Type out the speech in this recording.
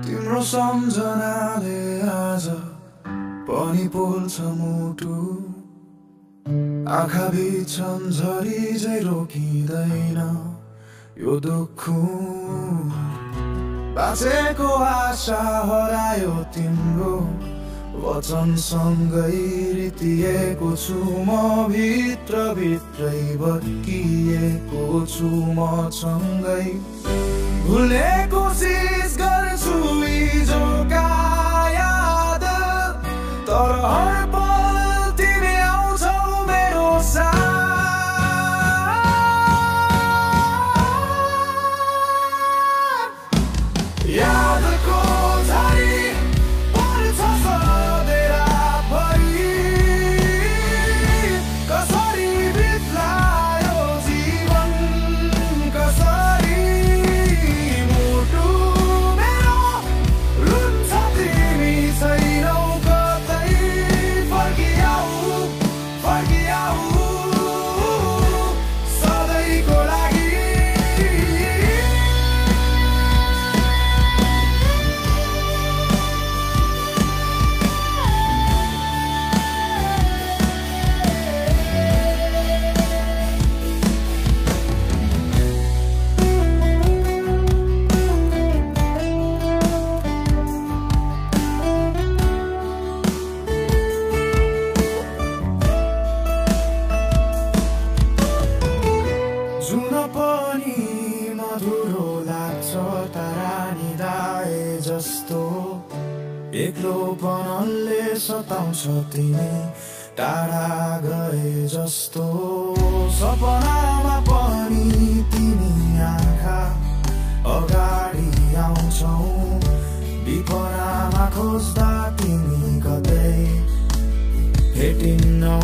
तिम्रो सम्झनाले आज पनि पोल्छ मुटु, आँखा बिचन झरी झै रोकिँदैन यो दुःख। बाँचेको आशा हरायो तिम्रो वचनसँगै रितिएको छु म, भित्र भित्रै भत्किएको छु म सँगै। भुल्ने कोसिस गर्छु हिजोका याद, तर हर पल तिमी आउँछौ मेरो साथ। यादको झरी पर्छ सधैँ रातभरि, कसरी बित्लायो जीवन कसरी। मुटु मेरो रुन्छ तिमी छैनौ कतै, फर्किआऊ फर्किआऊ सधैँको लागि। जुन पनि मधुरो लाग्छ तारा निदाए जस्तो, एक्लोपनले सताउँछ तिमी टाढा गए जस्तो। सपनामा पनि तिमी आँखा अगाडि आउँछौ, विपनामा खोज्दा तिमी कतै भेटिन्नौ।